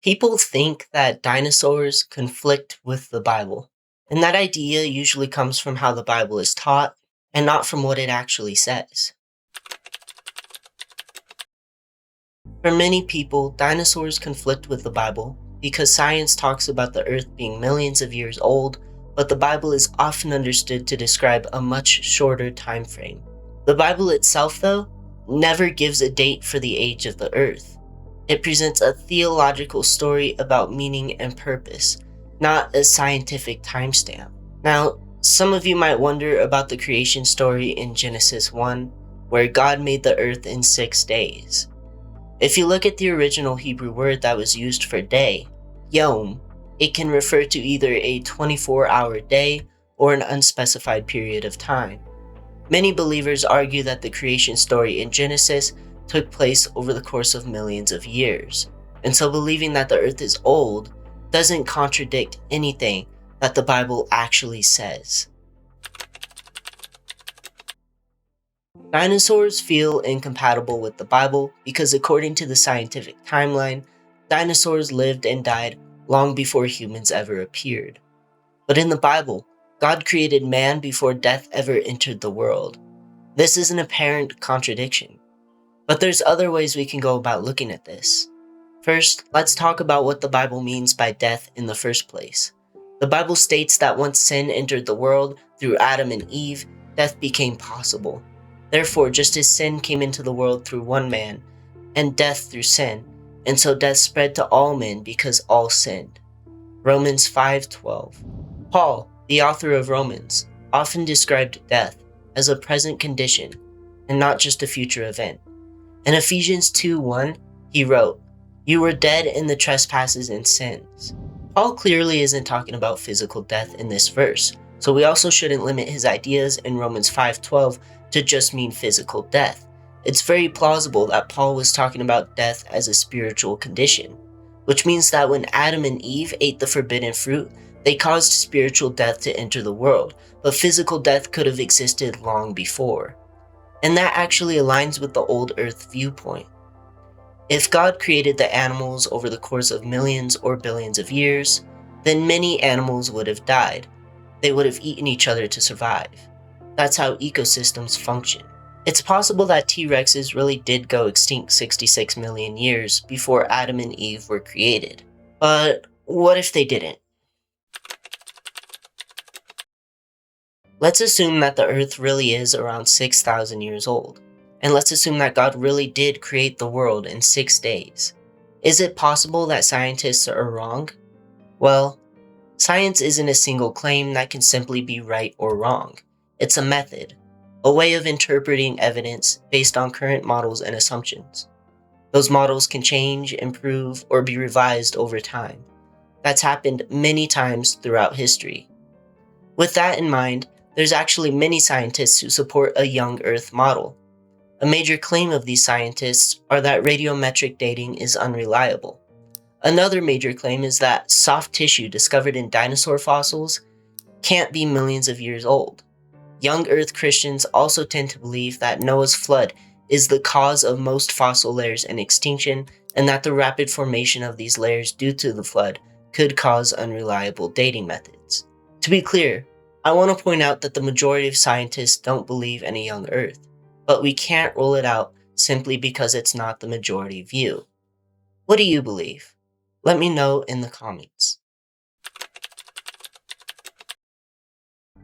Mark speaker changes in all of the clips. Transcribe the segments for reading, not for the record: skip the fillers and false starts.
Speaker 1: People think that dinosaurs conflict with the Bible, and that idea usually comes from how the Bible is taught and not from what it actually says. For many people, dinosaurs conflict with the Bible because science talks about the Earth being millions of years old, but the Bible is often understood to describe a much shorter time frame. The Bible itself, though, never gives a date for the age of the Earth. It presents a theological story about meaning and purpose, not a scientific timestamp. Now, some of you might wonder about the creation story in Genesis 1, where God made the earth in 6 days. If you look at the original Hebrew word that was used for day, yom, it can refer to either a 24-hour day or an unspecified period of time. Many believers argue that the creation story in Genesis took place over the course of millions of years, and so believing that the earth is old doesn't contradict anything that the Bible actually says. Dinosaurs feel incompatible with the Bible because according to the scientific timeline, dinosaurs lived and died long before humans ever appeared. But in the Bible, God created man before death ever entered the world. This is an apparent contradiction. But there's other ways we can go about looking at this. First, let's talk about what the Bible means by death in the first place. The Bible states that once sin entered the world through Adam and Eve, death became possible. Therefore, just as sin came into the world through one man, and death through sin, and so death spread to all men because all sinned. Romans 5:12. Paul, the author of Romans, often described death as a present condition and not just a future event. In Ephesians 2:1, he wrote, "You were dead in the trespasses and sins." Paul clearly isn't talking about physical death in this verse, so we also shouldn't limit his ideas in Romans 5:12 to just mean physical death. It's very plausible that Paul was talking about death as a spiritual condition, which means that when Adam and Eve ate the forbidden fruit, they caused spiritual death to enter the world, but physical death could have existed long before. And that actually aligns with the old Earth viewpoint. If God created the animals over the course of millions or billions of years, then many animals would have died. They would have eaten each other to survive. That's how ecosystems function. It's possible that T-Rexes really did go extinct 66 million years before Adam and Eve were created. But what if they didn't? Let's assume that the Earth really is around 6,000 years old. And let's assume that God really did create the world in 6 days. Is it possible that scientists are wrong? Well, science isn't a single claim that can simply be right or wrong. It's a method, a way of interpreting evidence based on current models and assumptions. Those models can change, improve, or be revised over time. That's happened many times throughout history. With that in mind, there's actually many scientists who support a young Earth model. A major claim of these scientists are that radiometric dating is unreliable. Another major claim is that soft tissue discovered in dinosaur fossils can't be millions of years old. Young Earth Christians also tend to believe that Noah's flood is the cause of most fossil layers in extinction, and that the rapid formation of these layers due to the flood could cause unreliable dating methods. To be clear, I want to point out that the majority of scientists don't believe in a young Earth, but we can't rule it out simply because it's not the majority view. What do you believe? Let me know in the comments.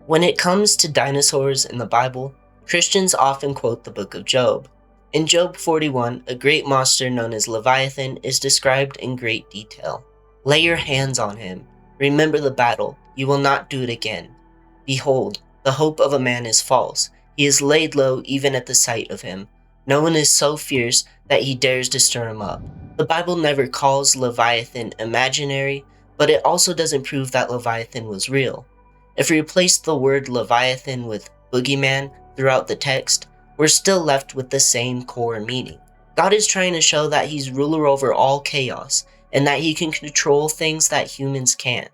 Speaker 1: When it comes to dinosaurs in the Bible, Christians often quote the book of Job. In Job 41, a great monster known as Leviathan is described in great detail. Lay your hands on him. Remember the battle. You will not do it again. Behold, the hope of a man is false. He is laid low even at the sight of him. No one is so fierce that he dares to stir him up. The Bible never calls Leviathan imaginary, but it also doesn't prove that Leviathan was real. If we replace the word Leviathan with boogeyman throughout the text, we're still left with the same core meaning. God is trying to show that he's ruler over all chaos, and that he can control things that humans can't.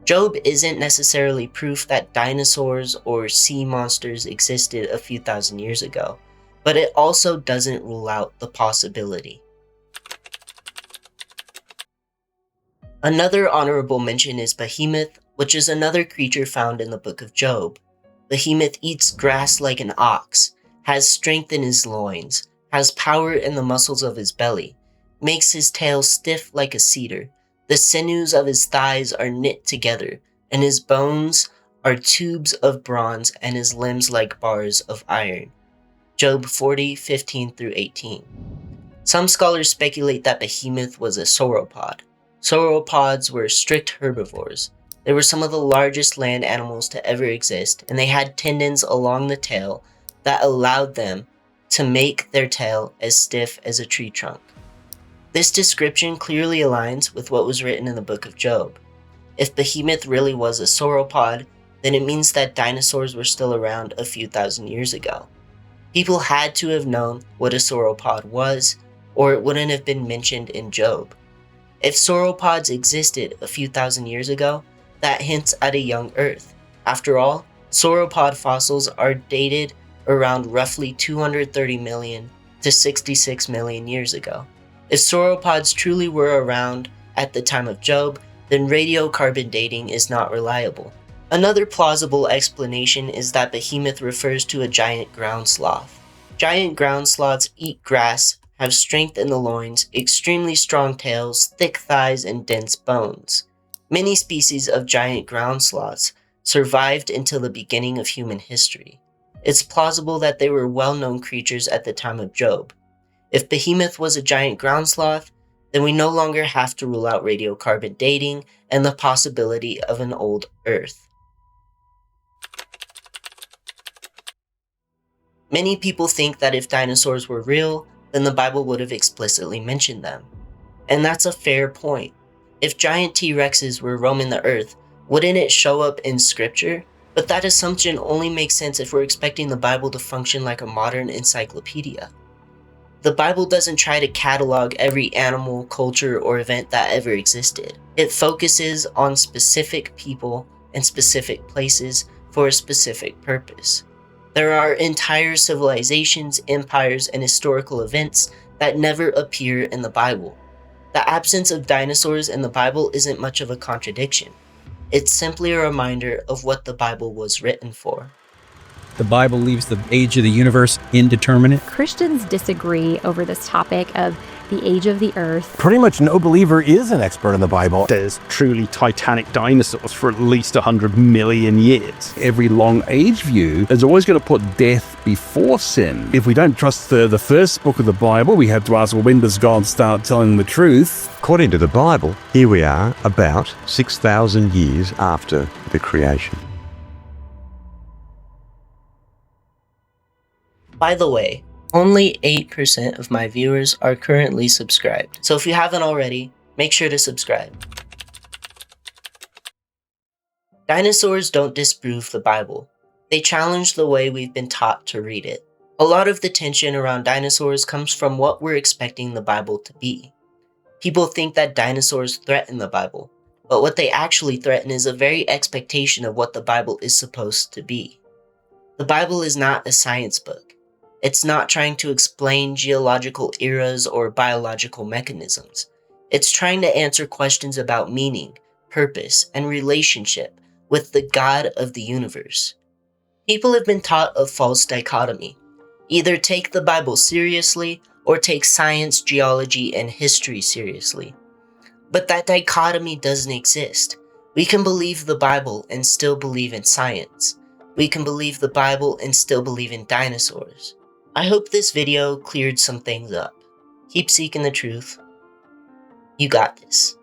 Speaker 1: Job isn't necessarily proof that dinosaurs or sea monsters existed a few thousand years ago, but it also doesn't rule out the possibility. Another honorable mention is Behemoth, which is another creature found in the book of Job. Behemoth eats grass like an ox, has strength in his loins, has power in the muscles of his belly, makes his tail stiff like a cedar. The sinews of his thighs are knit together, and his bones are tubes of bronze, and his limbs like bars of iron. Job 40:15-18. Some scholars speculate that Behemoth was a sauropod. Sauropods were strict herbivores. They were some of the largest land animals to ever exist, and they had tendons along the tail that allowed them to make their tail as stiff as a tree trunk. This description clearly aligns with what was written in the book of Job. If Behemoth really was a sauropod, then it means that dinosaurs were still around a few thousand years ago. People had to have known what a sauropod was, or it wouldn't have been mentioned in Job. If sauropods existed a few thousand years ago, that hints at a young Earth. After all, sauropod fossils are dated around roughly 230 million to 66 million years ago. If sauropods truly were around at the time of Job, then radiocarbon dating is not reliable. Another plausible explanation is that Behemoth refers to a giant ground sloth. Giant ground sloths eat grass, have strength in the loins, extremely strong tails, thick thighs, and dense bones. Many species of giant ground sloths survived until the beginning of human history. It's plausible that they were well-known creatures at the time of Job. If Behemoth was a giant ground sloth, then we no longer have to rule out radiocarbon dating and the possibility of an old Earth. Many people think that if dinosaurs were real, then the Bible would have explicitly mentioned them. And that's a fair point. If giant T-Rexes were roaming the earth, wouldn't it show up in scripture? But that assumption only makes sense if we're expecting the Bible to function like a modern encyclopedia. The Bible doesn't try to catalog every animal, culture, or event that ever existed. It focuses on specific people and specific places for a specific purpose. There are entire civilizations, empires, and historical events that never appear in the Bible. The absence of dinosaurs in the Bible isn't much of a contradiction. It's simply a reminder of what the Bible was written for.
Speaker 2: The Bible leaves the age of the universe indeterminate.
Speaker 3: Christians disagree over this topic of the age of the earth.
Speaker 4: Pretty much no believer is an expert in the Bible.
Speaker 5: There's truly titanic dinosaurs for at least 100 million years.
Speaker 6: Every long age view is always going to put death before sin. If we don't trust the first book of the Bible, we have to ask, well, when does God start telling the truth?
Speaker 7: According to the Bible, here we are about 6,000 years after the creation.
Speaker 1: By the way, only 8% of my viewers are currently subscribed, so if you haven't already, make sure to subscribe. Dinosaurs don't disprove the Bible. They challenge the way we've been taught to read it. A lot of the tension around dinosaurs comes from what we're expecting the Bible to be. People think that dinosaurs threaten the Bible, but what they actually threaten is a very expectation of what the Bible is supposed to be. The Bible is not a science book. It's not trying to explain geological eras or biological mechanisms. It's trying to answer questions about meaning, purpose, and relationship with the God of the universe. People have been taught a false dichotomy. Either take the Bible seriously or take science, geology, and history seriously. But that dichotomy doesn't exist. We can believe the Bible and still believe in science. We can believe the Bible and still believe in dinosaurs. I hope this video cleared some things up. Keep seeking the truth. You got this.